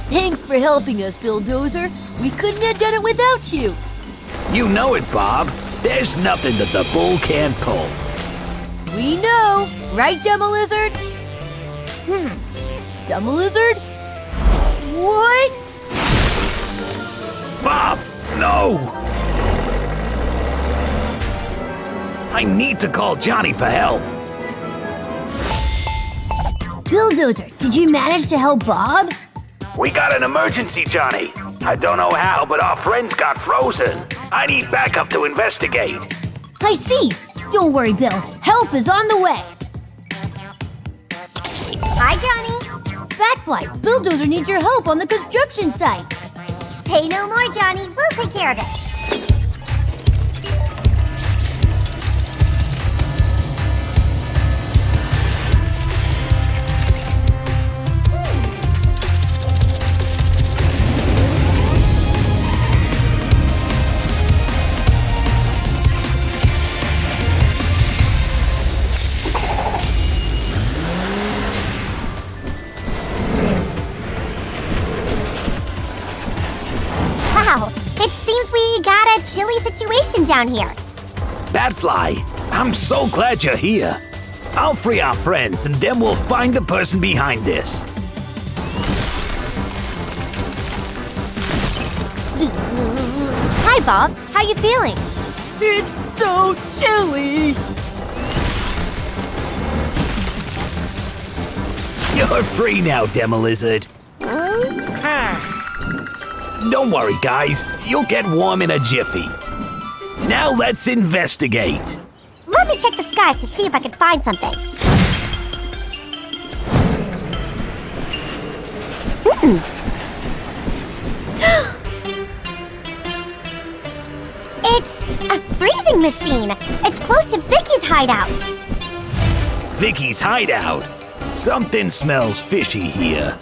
Thanks for helping us, Bulldozer. We couldn't have done it without you. You know it, Bob. There's nothing that the bull can't pull. We know, right, Dumb Lizard? Dumb Lizard? What? Bob, no! I need to call Jonny for help. Bulldozer, did you manage to help Bob? We got an emergency, Jonny. I don't know how, but our friends got frozen. I need backup to investigate. I see. Don't worry, Bill. Help is on the way. Hi, Jonny. Batfly, Bulldozer needs your help on the construction site. Say no more, Jonny. We'll take care of it. Wow, it seems we got a chilly situation down here. Batfly, I'm so glad you're here. I'll free our friends, and then we'll find the person behind this. Hi, Bob. How you feeling? It's so chilly. You're free now, Demo Lizard. Don't worry, guys. You'll get warm in a jiffy. Now let's investigate. Let me check the skies to see if I can find something. It's a freezing machine. It's close to Vicky's hideout. Vicky's hideout. Something smells fishy here.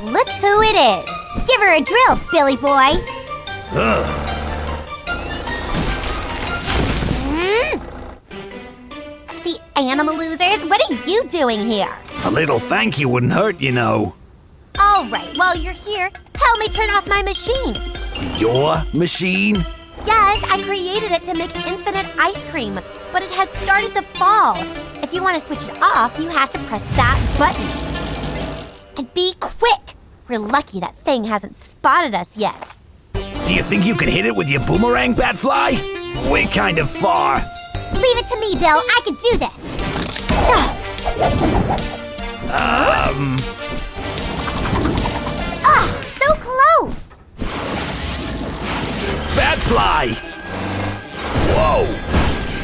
Look who it is. Give her a drill, Billy boy. The animal losers, what are you doing here? A little thank you wouldn't hurt, you know. All right, while you're here, help me turn off my machine. Your machine? Yes, I created it to make infinite ice cream, but it has started to fall. If you want to switch it off, you have to press that button. And be quick. We're lucky that thing hasn't spotted us yet. Do you think you could hit it with your boomerang, Batfly? We're kind of far. Leave it to me, Bill. I can do this. So close. Batfly! Whoa!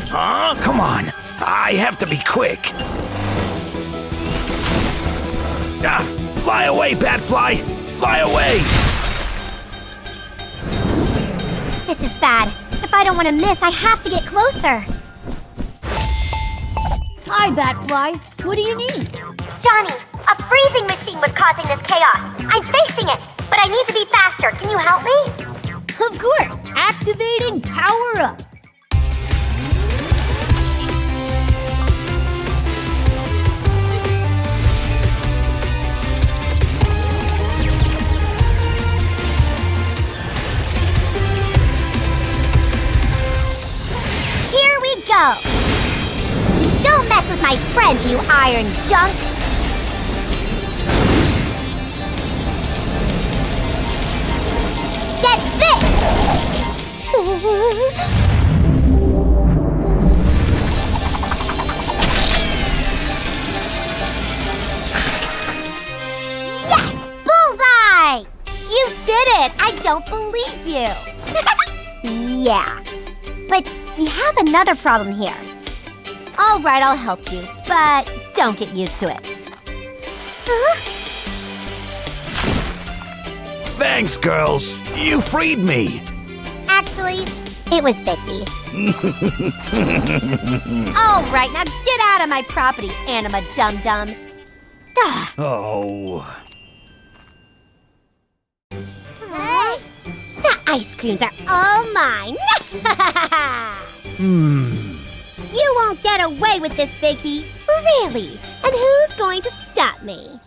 Huh? Come on. I have to be quick. Fly away, Batfly! Fly away! This is bad. If I don't want to miss, I have to get closer. Hi, Batfly. What do you need? Jonny, a freezing machine was causing this chaos. I'm facing it, but I need to be faster. Can you help me? Of course. Activating Power Up. Here we go. Don't mess with my friends, you iron junk. Get this! Yes! Bullseye! You did it! I don't believe you. Yeah. But we have another problem here. All right, I'll help you, but don't get used to it. Thanks, girls. You freed me. Actually, it was Vicky. All right, now get out of my property, Anima Dum-Dums. Oh. ice creams are all mine. You won't get away with this, Vicky. Really? And who's going to stop me?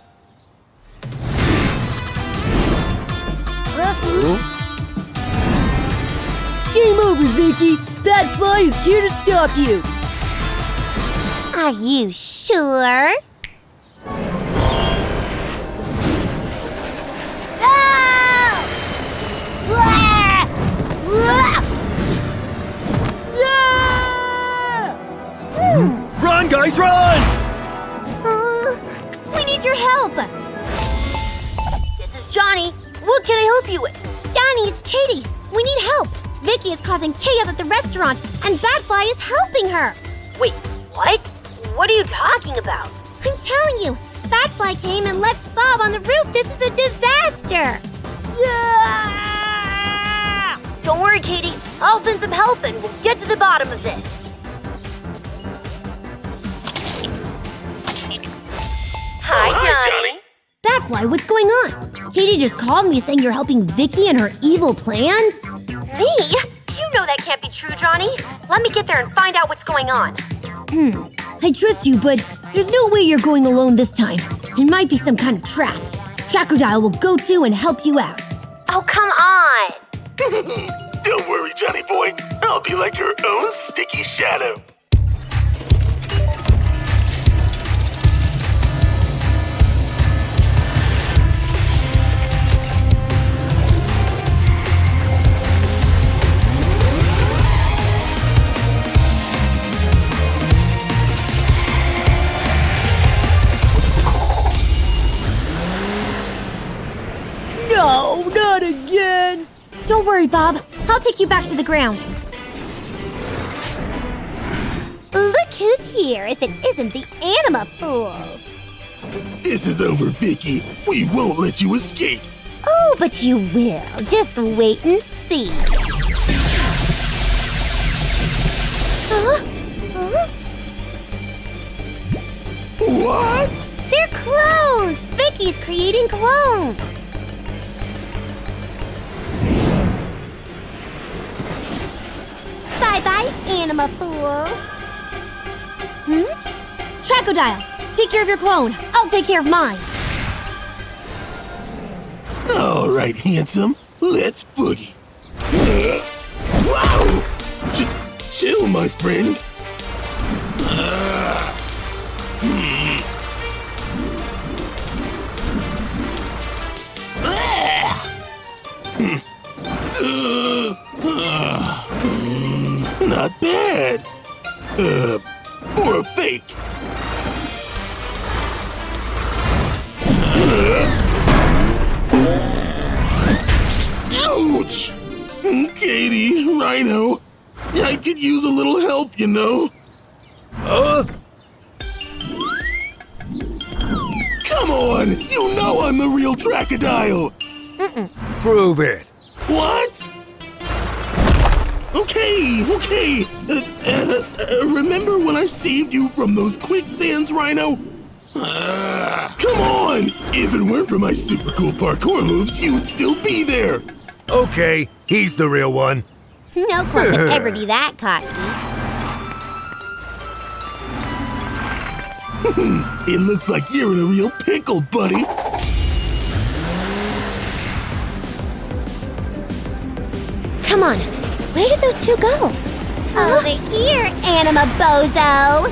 Game over, Vicky. That fly is here to stop you. Are you sure? Run, guys, run! We need your help. This is Jonny. What can I help you with? Jonny, it's Katie. We need help. Vicky is causing chaos at the restaurant, and Batfly is helping her. Wait, what? What are you talking about? I'm telling you, Batfly came and left Bob on the roof. This is a disaster. Yeah! Don't worry, Katie. I'll send some help and we'll get to the bottom of this. Hi, Jonny. Batfly, what's going on? Katie just called me saying you're helping Vicky and her evil plans? Me? You know that can't be true, Jonny. Let me get there and find out what's going on. I trust you, but there's no way you're going alone this time. It might be some kind of trap. Crocodile will go to and help you out. Oh, come on. Don't worry, Jonny boy. I'll be like your own sticky shadow. No, not again. Don't worry, Bob. I'll take you back to the ground. Look who's here if it isn't the Anima Fools. This is over, Vicky. We won't let you escape. Oh, but you will. Just wait and see. Huh? What? They're clones! Vicky's creating clones! Bye-bye, Anima Fools. Crocodile, take care of your clone. I'll take care of mine. All right, handsome. Let's boogie. Wow! Chill, my friend. Not bad. For a fake. Ouch! Katie, Rhino, I could use a little help, you know. Come on! You know I'm the real Crocodile! Prove it. What? Okay. Remember when I saved you from those quicksands, Rhino? Come on! If it weren't for my super cool parkour moves, you'd still be there! Okay, he's the real one. No clone could ever be that cocky. It looks like you're in a real pickle, buddy. Come on, where did those two go? Over here, Anima Bozo!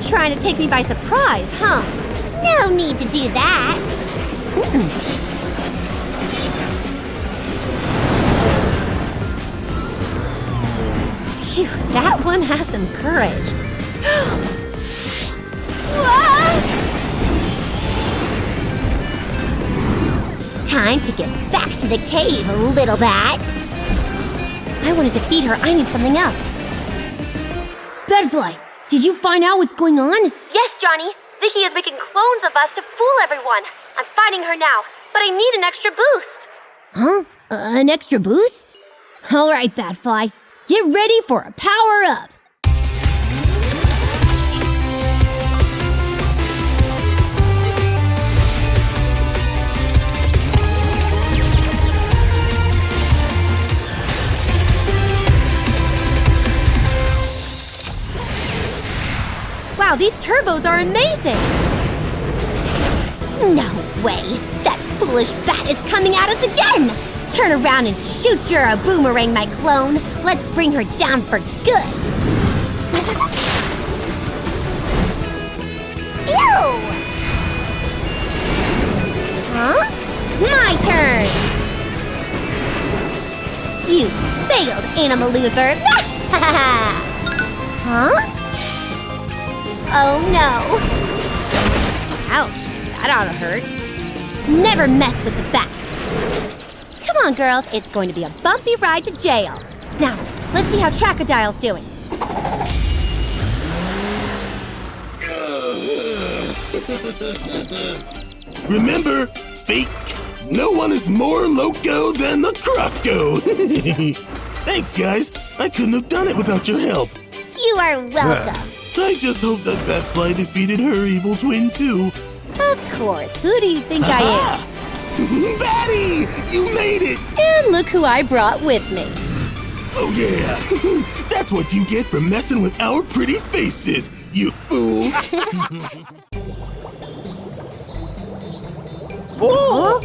Trying to take me by surprise, huh? No need to do that. Phew, that one has some courage. Time to get back to the cave, little bat. I want to defeat her. I need something else. Bedfly, did you find out what's going on? Yes, Jonny. Vicky is making clones of us to fool everyone. I'm fighting her now, but I need an extra boost. Huh? An extra boost? All right, Batfly. Get ready for a power-up. Wow, these turbos are amazing! No way! That foolish bat is coming at us again! Turn around and shoot your boomerang, my clone! Let's bring her down for good! Ew! Huh? My turn! You failed, AnimaLoser! Huh? Oh no! Ouch, that ought to hurt. Never mess with the bat! Come on, girls, it's going to be a bumpy ride to jail. Now, let's see how Tracodile's doing. Remember, fake, no one is more loco than the Croco. Thanks, guys. I couldn't have done it without your help. You are welcome. I just hope that Batfly defeated her evil twin, too. Of course, who do you think I am? Batty! You made it! And look who I brought with me. Oh, yeah. That's what you get for messing with our pretty faces, you fools. Whoa!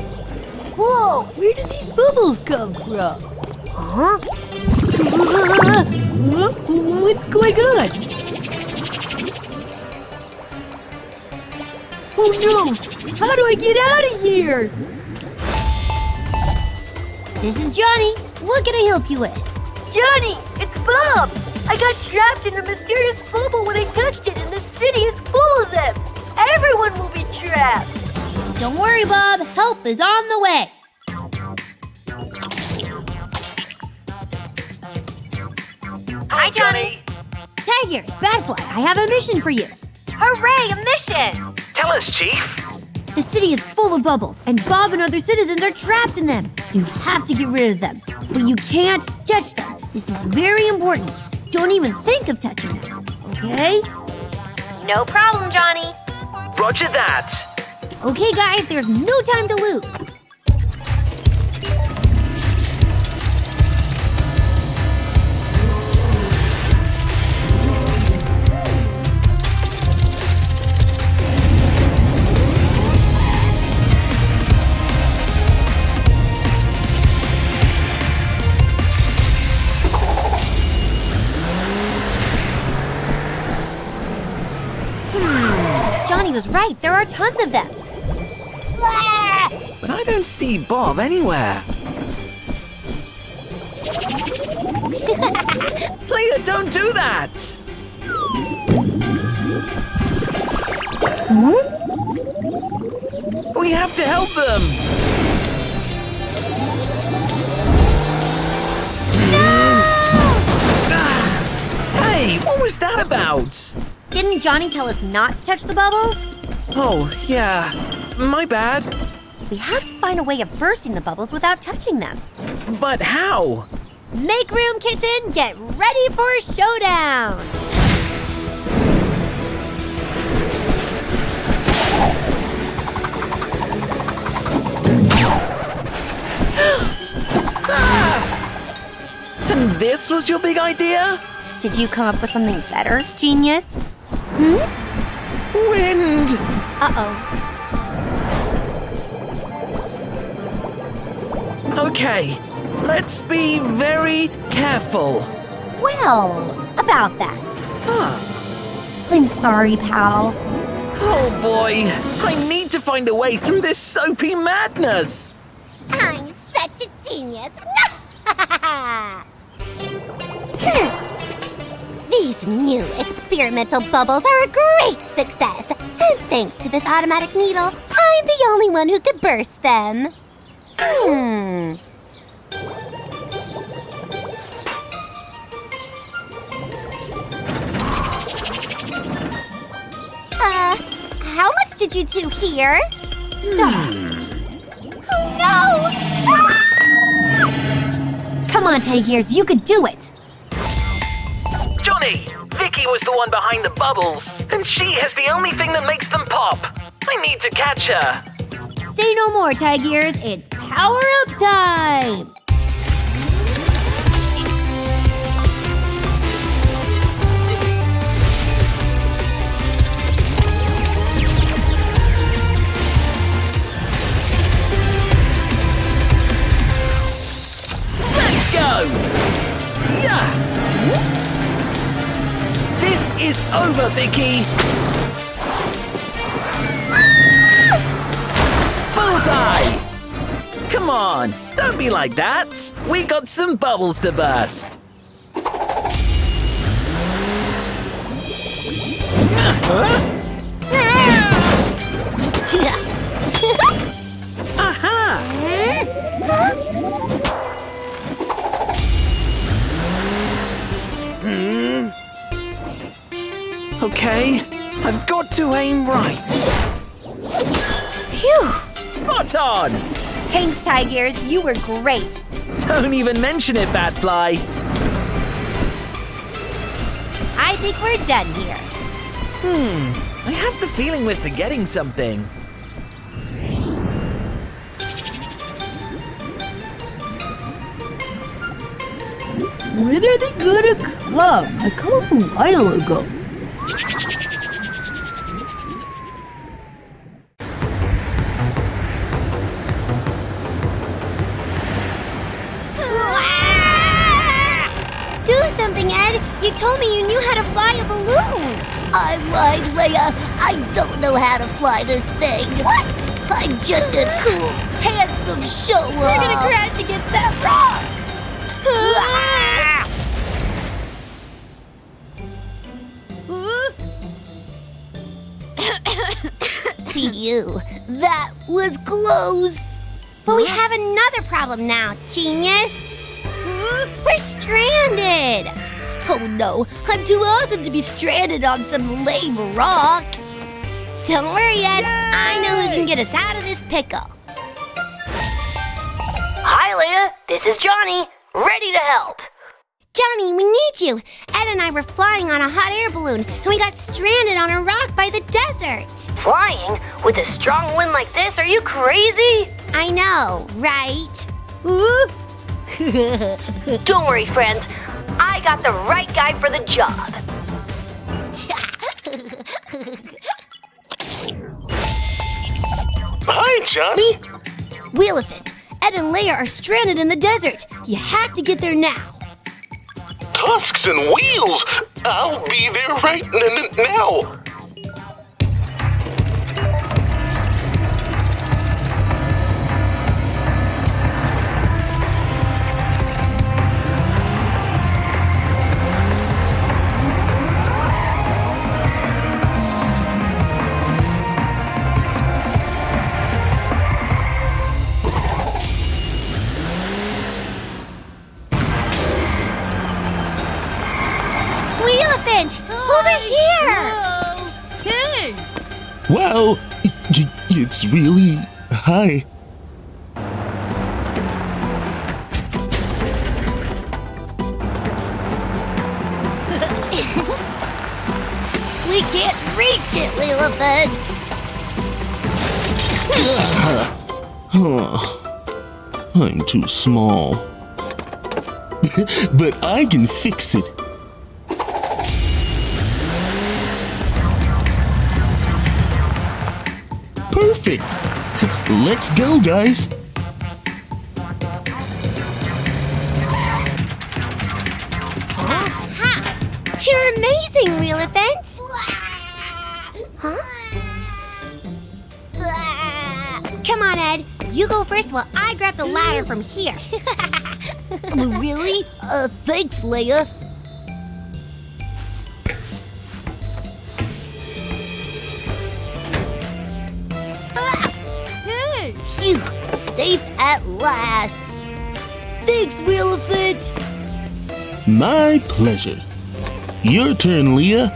Whoa! Where did these bubbles come from? Huh? What's going on? Oh no! How do I get out of here? This is Jonny. What can I help you with? Jonny, it's Bob! I got trapped in a mysterious bubble when I touched it, and the city is full of them! Everyone will be trapped! Don't worry, Bob. Help is on the way. Hi, Jonny! Tigers, Badfly, I have a mission for you. Hooray, a mission! Tell us, Chief. The city is full of bubbles, and Bob and other citizens are trapped in them. You have to get rid of them, but you can't touch them. This is very important. Don't even think of touching them, okay? No problem, Jonny. Roger that. Okay, guys, there's no time to lose. Jonny was right. There are tons of them. But I don't see Bob anywhere. Player, don't do that! We have to help them! Hey, what was that about? Didn't Jonny tell us not to touch the bubbles? Oh, yeah. My bad. We have to find a way of bursting the bubbles without touching them. But how? Make room, kitten! Get ready for a showdown! And this was your big idea? Did you come up with something better, genius? Wind! Uh-oh. Okay, let's be very careful. Well, about that. Huh. I'm sorry, pal. Oh boy, I need to find a way through this soapy madness. I'm such a genius. These new experimental bubbles are a great success. And thanks to this automatic needle, I'm the only one who could burst them. How much did you two hear? Oh no! Come on, Tigers, you could do it! Jonny, Vicky was the one behind the bubbles, and she has the only thing that makes them pop. I need to catch her. Say no more, Tigers. It's power-up time! over, Vicky! Bullseye! Come on, don't be like that. We got some bubbles to burst. Aha! Okay, I've got to aim right. Phew! Spot on! Thanks, Tigers. You were great. Don't even mention it, Batfly. I think we're done here. I have the feeling we're forgetting something. When are they gonna come? I called a while ago. Do something, Ed. You told me you knew how to fly a balloon. I lied, Leia. I don't know how to fly this thing. What? I'm just a cool, handsome show-off. We're gonna crash against that rock. Phew, that was close. But we have another problem now, genius. We're stranded. Oh no, I'm too awesome to be stranded on some lame rock. Don't worry, Ed. I know who can get us out of this pickle. Hi, Leia. This is Jonny. Ready to help. Jonny, we need you. Ed and I were flying on a hot air balloon, and we got stranded on a rock by the desert. Flying? With a strong wind like this? Are you crazy? I know, right? Don't worry, friends. I got the right guy for the job. Hi, Jonny. Wheelifant, Ed and Leia are stranded in the desert. You have to get there now. Tusks and wheels. I'll be there right now. Wheelifant, over here. Wow, it's really high. We can't reach it, Wheelifant. I'm too small. But I can fix it. Perfect. Let's go, guys. You're amazing, Wheelifant. Come on, Ed. You go first while I grab the ladder from here. Really? Thanks, Leia. Phew, safe at last. Thanks, Wheelifant. My pleasure. Your turn, Leah.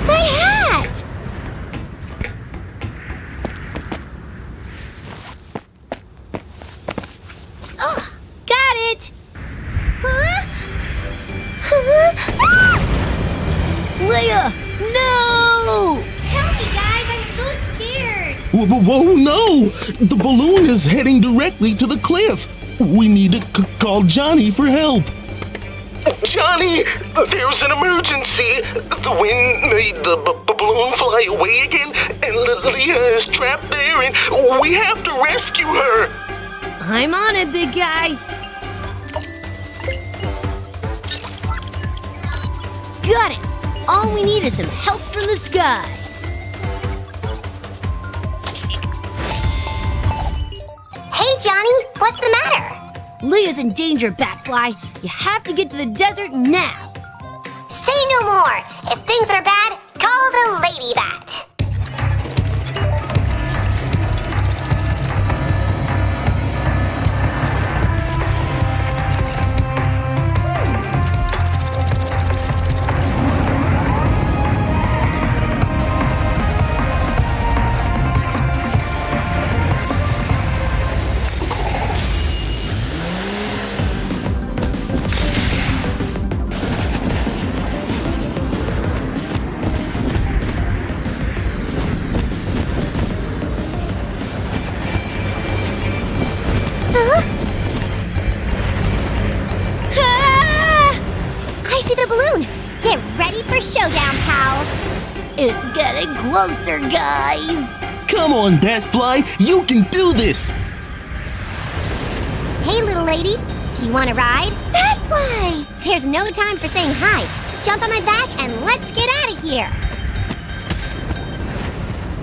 My hat! Got it! Leia, no! Help me, guys! I'm so scared! Whoa, no! The balloon is heading directly to the cliff. We need to call Jonny for help. Jonny, there's an emergency. The wind made the balloon fly away again, and Leah is trapped there, and we have to rescue her. I'm on it, big guy. Got it! All we need is some help from the sky. Hey, Jonny, what's the matter? Leah's in danger, Batfly. You have to get to the desert now. Say no more. If things are bad, call the Lady Bat. I see the balloon. Get ready for showdown, pals. It's getting closer, guys. Come on, Batfly, you can do this! Hey, little lady, do you want to ride? Batfly! There's no time for saying hi. Jump on my back and let's get out of here.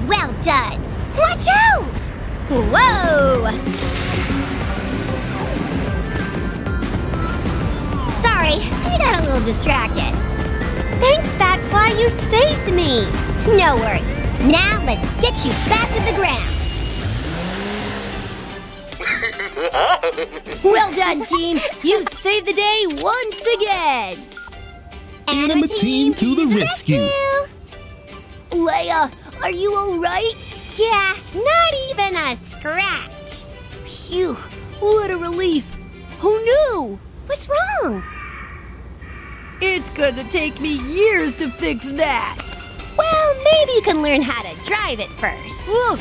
Well done. Watch out! Whoa! Sorry, I got a little distracted. Thanks, Batfly, you saved me. No worries. Now let's get you back to the ground. Well done, team. You saved the day once again. AnimaTeam to the rescue. Leia, are you all right? Yeah, not even a scratch. Phew, what a relief. Who knew? What's wrong? It's gonna take me years to fix that. Well, maybe you can learn how to drive it first. Whoa.